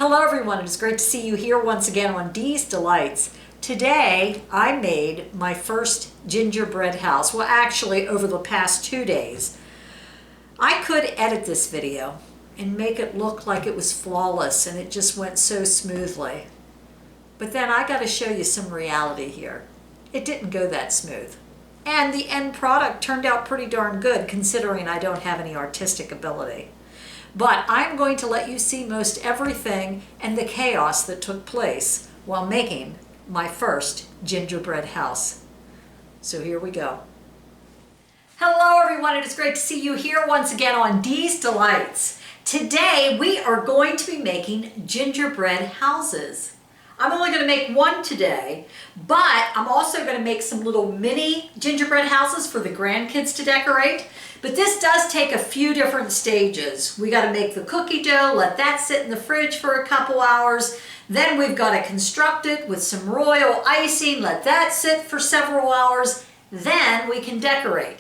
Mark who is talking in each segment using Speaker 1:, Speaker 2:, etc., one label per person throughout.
Speaker 1: Hello everyone, it's great to see you here once again on Dee's Delights. Today I made my first gingerbread house. Well, actually over the past 2 days. I could edit this video and make it look like it was flawless and it just went so smoothly. But then I got to show you some reality here. It didn't go that smooth. And the end product turned out pretty darn good considering I don't have any artistic ability. But I'm going to let you see most everything and the chaos that took place while making my first gingerbread house. So here we go. Hello everyone, it is great to see you here once again on Dee's Delights. Today we are going to be making gingerbread houses. I'm only going to make one today, but I'm also going to make some little mini gingerbread houses for the grandkids to decorate. But this does take a few different stages. We got to make the cookie dough, let that sit in the fridge for a couple hours. Then we've got to construct it with some royal icing, let that sit for several hours. Then we can decorate.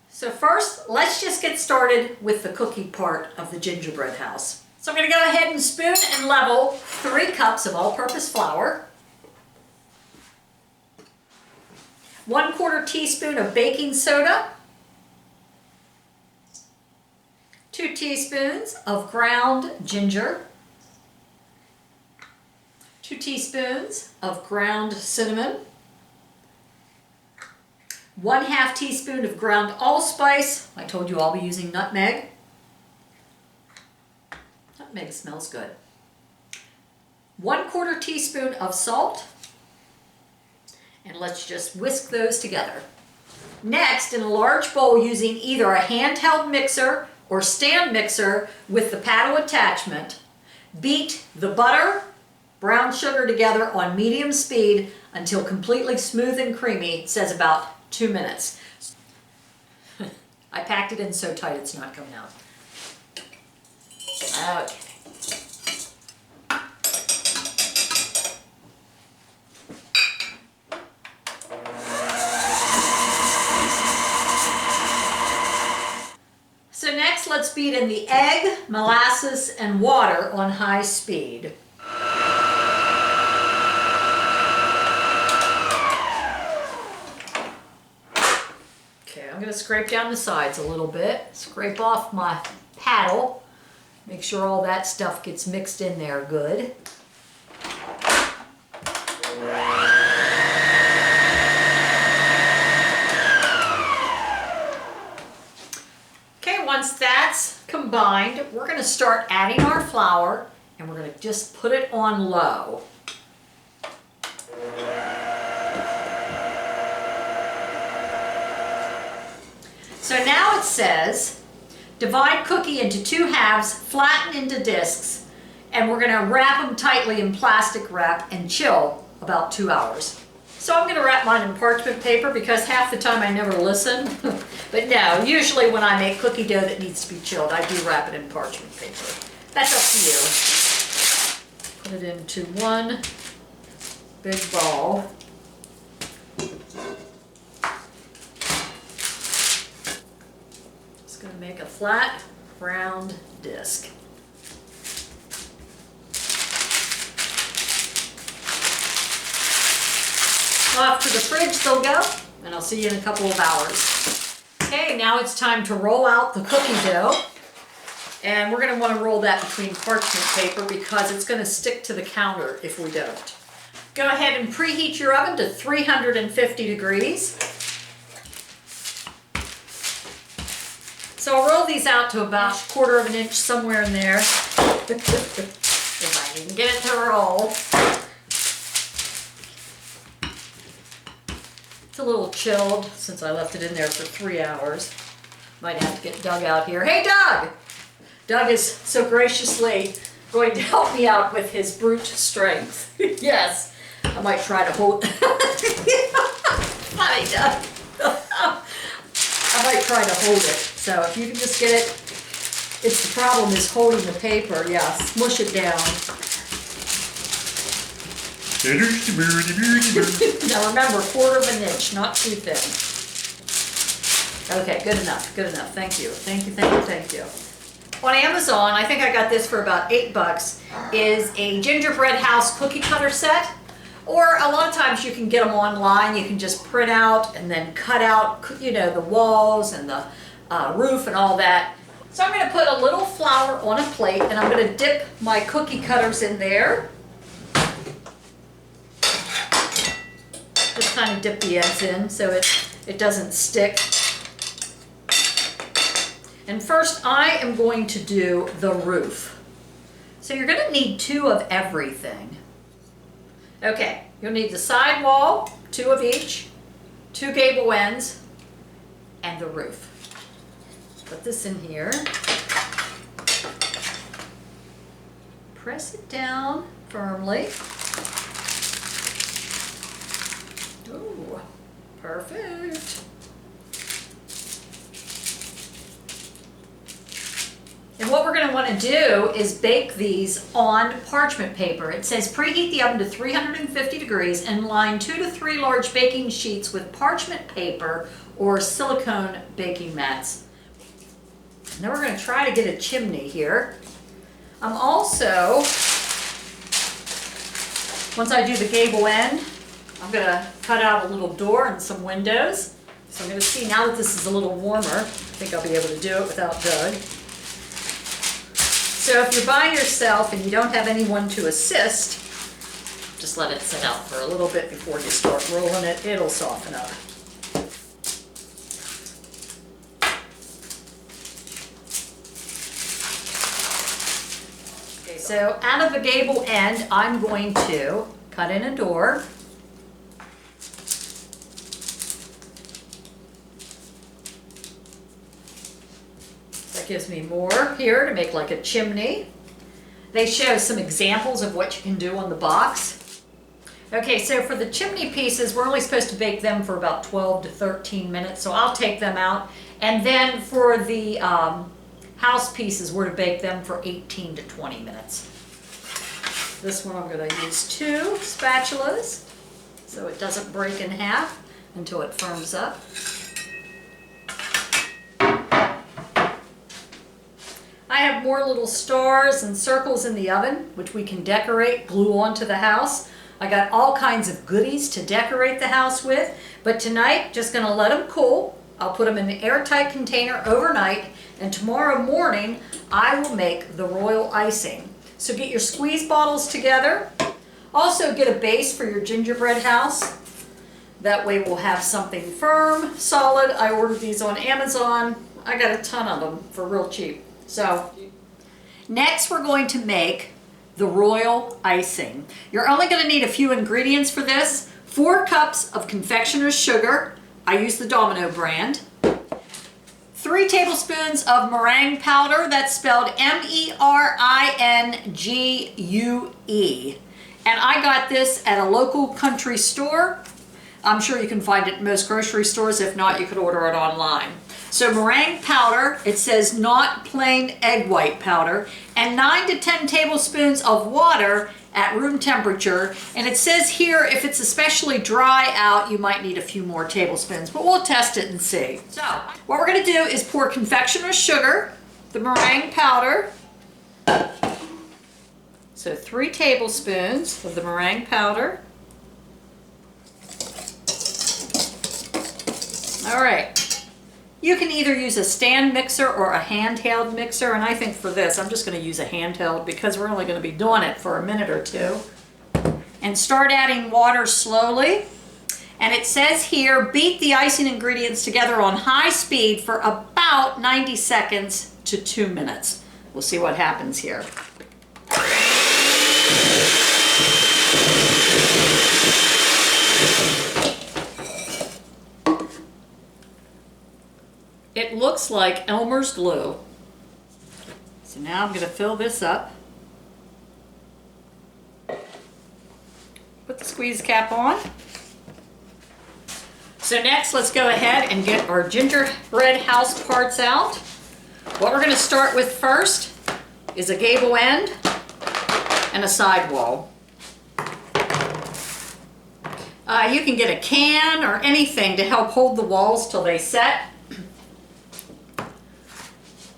Speaker 1: So first, let's just get started with the cookie part of the gingerbread house. So I'm going to go ahead and spoon and level 3 cups of all-purpose flour, 1/4 teaspoon of baking soda, 2 teaspoons of ground ginger, 2 teaspoons of ground cinnamon, 1/2 teaspoon of ground allspice. I told you I'll be using nutmeg. Nutmeg smells good. 1/4 teaspoon of salt. And let's just whisk those together. Next, in a large bowl using either a handheld mixer or stand mixer with the paddle attachment, beat the butter, brown sugar together on medium speed until completely smooth and creamy. It says about 2 minutes. I packed it in so tight it's not coming out. Okay. So next, let's beat in the egg, molasses, and water on high speed. Okay, I'm going to scrape down the sides a little bit, scrape off my paddle. Make sure all that stuff gets mixed in there good. Okay, once that's combined, we're going to start adding our flour and we're going to just put it on low. So now it says, divide cookie into 2 halves, flatten into discs, and we're going to wrap them tightly in plastic wrap and chill about 2 hours. So I'm going to wrap mine in parchment paper because half the time I never listen. But no, usually when I make cookie dough that needs to be chilled, I do wrap it in parchment paper. That's up to you. Put it into one big ball. Just going to make a flat, round disc. Off to the fridge they'll go, and I'll see you in a couple of hours. Okay, now it's time to roll out the cookie dough. And we're going to want to roll that between parchment paper because it's going to stick to the counter if we don't. Go ahead and preheat your oven to 350 degrees. So I'll roll these out to about 1/4 inch, somewhere in there. If I can get it to roll. It's a little chilled since I left it in there for 3 hours. Might have to get Doug out here. Hey Doug! Doug is so graciously going to help me out with his brute strength. Yes, I might try to hold. Funny Doug. I might try to hold it. So if you can just get it, it's the problem is holding the paper. Yeah, smush it down. Now remember, 1/4 inch, not too thin. Okay, good enough, good enough. Thank you, thank you, thank you, thank you. on Amazon, I think I got this for about $8, is a gingerbread house cookie cutter set. Or a lot of times you can get them online. You can just print out and then cut out, you know, the walls and the roof and all that. So I'm going to put a little flour on a plate and I'm going to dip my cookie cutters in there. Just kind of dip the ends in so it doesn't stick. And first I am going to do the roof. So you're going to need 2 of everything. Okay, you'll need the side wall, 2 of each, 2 gable ends, and the roof. Put this in here. Press it down firmly. Ooh, perfect. And what we're going to want to do is bake these on parchment paper. It says preheat the oven to 350 degrees and line 2 to 3 large baking sheets with parchment paper or silicone baking mats. And then we're going to try to get a chimney here. I'm also, once I do the gable end, I'm going to cut out a little door and some windows. So I'm going to see now that this is a little warmer, I think I'll be able to do it without Doug. So if you're by yourself and you don't have anyone to assist, just let it sit out for a little bit before you start rolling it. It'll soften up. Okay, so out of the gable end, I'm going to cut in a door. Gives me more here to make like a chimney. They show some examples of what you can do on the box. Okay, so for the chimney pieces, we're only supposed to bake them for about 12 to 13 minutes, so I'll take them out. And then for the house pieces, we're to bake them for 18 to 20 minutes. This one I'm going to use 2 spatulas so it doesn't break in half until it firms up. I have more little stars and circles in the oven, which we can decorate, glue onto the house. I got all kinds of goodies to decorate the house with, but tonight, just gonna let them cool. I'll put them in an airtight container overnight, and tomorrow morning, I will make the royal icing. So get your squeeze bottles together. Also get a base for your gingerbread house. That way we'll have something firm, solid. I ordered these on Amazon. I got a ton of them for real cheap. So next we're going to make the royal icing. You're only going to need a few ingredients for this. 4 cups of confectioner's sugar. I use the Domino brand. 3 tablespoons of meringue powder. That's spelled M-E-R-I-N-G-U-E. And I got this at a local country store. I'm sure you can find it in most grocery stores. If not, you could order it online. So meringue powder, it says not plain egg white powder, and 9 to 10 tablespoons of water at room temperature. And it says here, if it's especially dry out, you might need a few more tablespoons, but we'll test it and see. So what we're gonna do is pour confectioner's sugar, the meringue powder. So 3 tablespoons of the meringue powder. All right. You can either use a stand mixer or a handheld mixer, and I think for this, I'm just going to use a handheld because we're only going to be doing it for a minute or 2. And start adding water slowly. And it says here, beat the icing ingredients together on high speed for about 90 seconds to 2 minutes. We'll see what happens here. It looks like Elmer's glue. So now I'm going to fill this up. Put the squeeze cap on. So next, let's go ahead and get our gingerbread house parts out. What we're going to start with first is a gable end and a side wall. You can get a can or anything to help hold the walls till they set.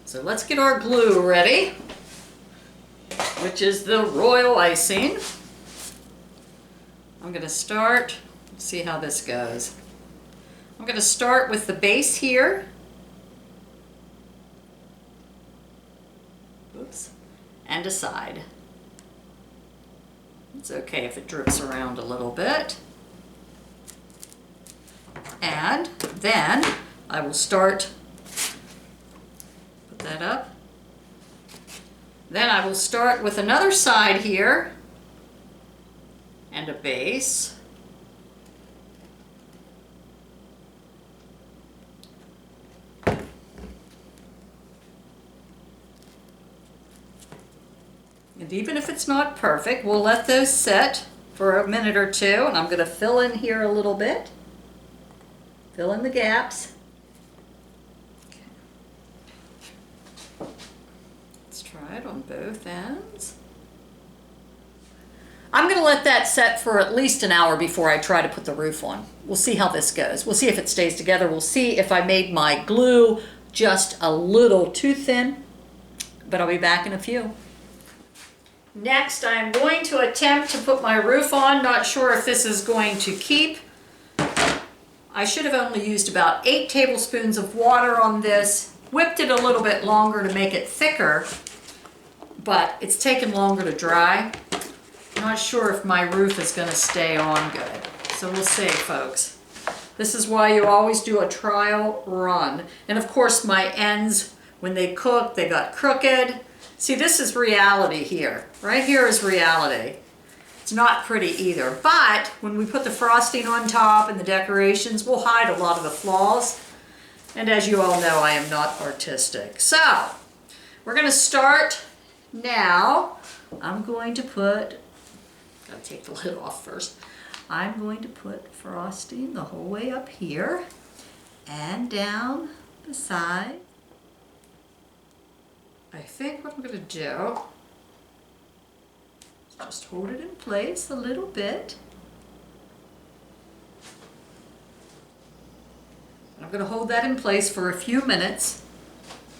Speaker 1: So let's get our glue ready, which is the royal icing. I'm going to start, let's see how this goes. I'm going to start with the base here. Oops. And a side. It's okay if it drips around a little bit. And then I will start, put that up. Then I will start with another side here and a base. And even if it's not perfect, we'll let those sit for a minute or two, and I'm going to fill in here a little bit. Fill in the gaps. Okay. Let's try it on both ends. I'm going to let that set for at least an hour before I try to put the roof on. We'll see how this goes. We'll see if it stays together. We'll see if I made my glue just a little too thin, but I'll be back in a few. Next, I'm going to attempt to put my roof on. Not sure if this is going to keep. I should have only used about 8 tablespoons of water on this. Whipped it a little bit longer to make it thicker, but it's taken longer to dry. I'm not sure if my roof is going to stay on good. So we'll see, folks. This is why you always do a trial run. And of course my ends, when they cook, they got crooked. See, this is reality here. Right here is reality. It's not pretty either. But when we put the frosting on top and the decorations, we'll hide a lot of the flaws. And as you all know, I am not artistic. So, we're going to start now. I'm going to put, gotta take the lid off first. I'm going to put frosting the whole way up here and down the side. I think what I'm going to do is just hold it in place a little bit. And I'm going to hold that in place for a few minutes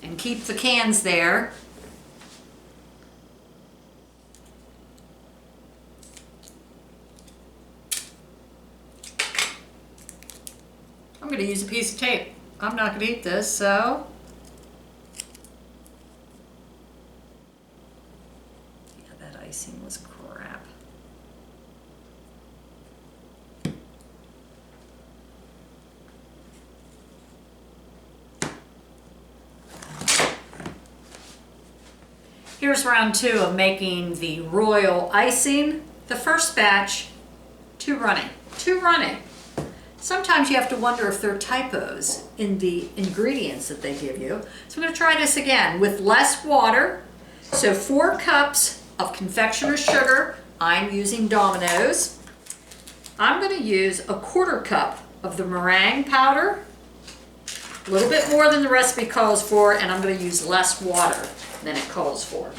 Speaker 1: and keep the cans there. I'm going to use a piece of tape. I'm not going to eat this, so icing was crap. Here's round 2 of making the royal icing. The first batch, too runny. Sometimes you have to wonder if there are typos in the ingredients that they give you. So I'm going to try this again with less water. So 4 cups of confectioner's sugar. I'm using Domino's. I'm going to use a 1/4 cup of the meringue powder, a little bit more than the recipe calls for, and I'm going to use less water than it calls for.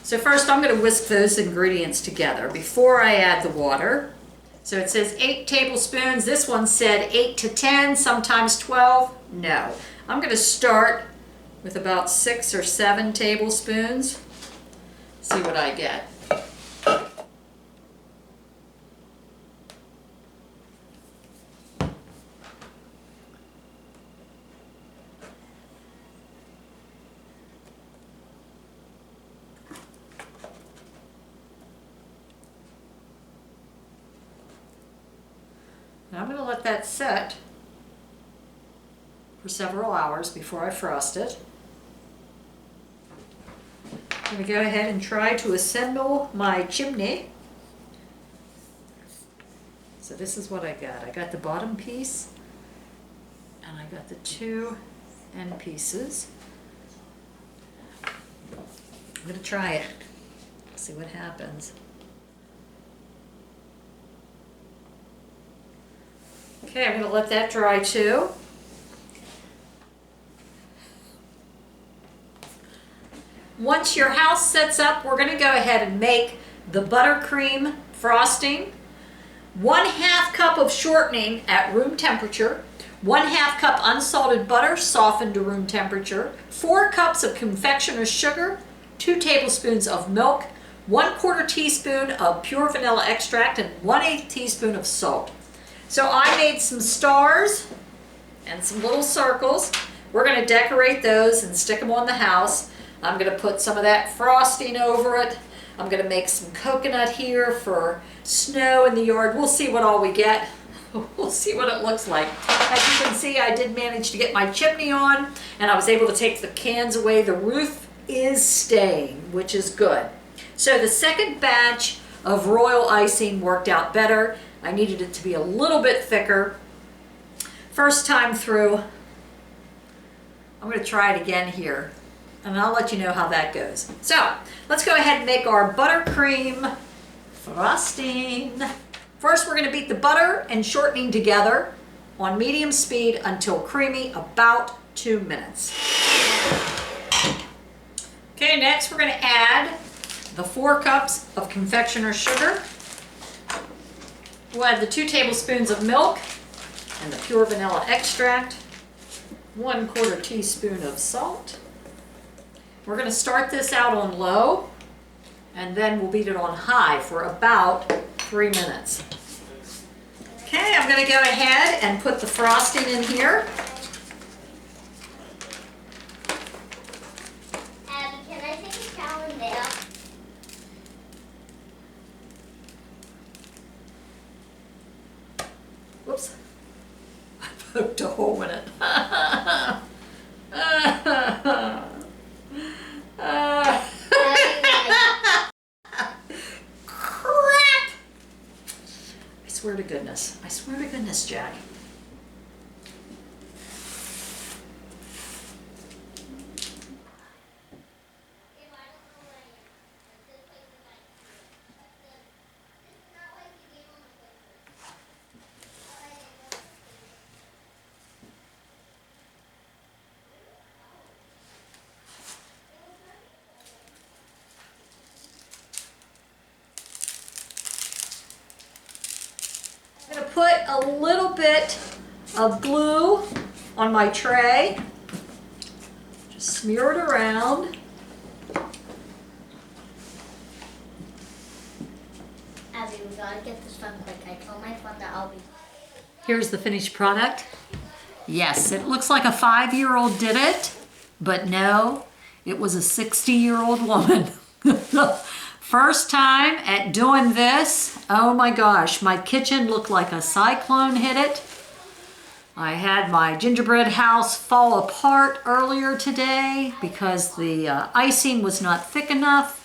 Speaker 1: So first I'm going to whisk those ingredients together before I add the water. So it says 8 tablespoons. This one said 8 to 10, sometimes 12. No. I'm going to start with about 6 or 7 tablespoons. See what I get. Now I'm going to let that set for several hours before I frost it. I'm going to go ahead and try to assemble my chimney. So this is what I got. I got the bottom piece and I got the 2 end pieces. I'm going to try it. See what happens. Okay, I'm going to let that dry too. Once your house sets up, we're going to go ahead and make the buttercream frosting. 1/2 cup of shortening at room temperature, 1/2 cup unsalted butter softened to room temperature, 4 cups of confectioner's sugar, 2 tablespoons of milk, 1/4 teaspoon of pure vanilla extract, and 1/8 teaspoon of salt. So I made some stars and some little circles. We're going to decorate those and stick them on the house. I'm going to put some of that frosting over it. I'm going to make some coconut here for snow in the yard. We'll see what all we get. We'll see what it looks like. As you can see, I did manage to get my chimney on, and I was able to take the cans away. The roof is staying, which is good. So the second batch of royal icing worked out better. I needed it to be a little bit thicker. First time through. I'm going to try it again here, and I'll let you know how that goes. So let's go ahead and make our buttercream frosting. First, we're going to beat the butter and shortening together on medium speed until creamy, about 2 minutes. Okay, next we're going to add the 4 cups of confectioner's sugar. We'll add the 2 tablespoons of milk and the pure vanilla extract, 1/4 teaspoon of salt. We're going to start this out on low, and then we'll beat it on high for about 3 minutes. Okay, I'm going to go ahead and put the frosting in here.
Speaker 2: Abby, can I take a towel in there?
Speaker 1: Whoops. I poked a hole in it. Crap! I swear to goodness, Jack. I'm going to put a little bit of glue on my tray. Just smear it around.
Speaker 2: Abby, we gotta get this done quick. I told my friend that I'll be.
Speaker 1: Here's the finished product. Yes, it looks like a 5-year-old did it, but no, it was a 60-year-old woman. First time at doing this. Oh my gosh, my kitchen looked like a cyclone hit it. I had my gingerbread house fall apart earlier today because the icing was not thick enough.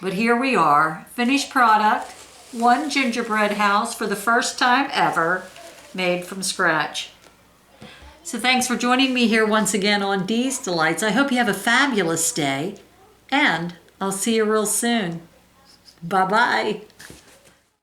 Speaker 1: But here we are, finished product, 1 gingerbread house for the first time ever, made from scratch. So thanks for joining me here once again on Dee's Delights. I hope you have a fabulous day, and I'll see you real soon. Bye-bye.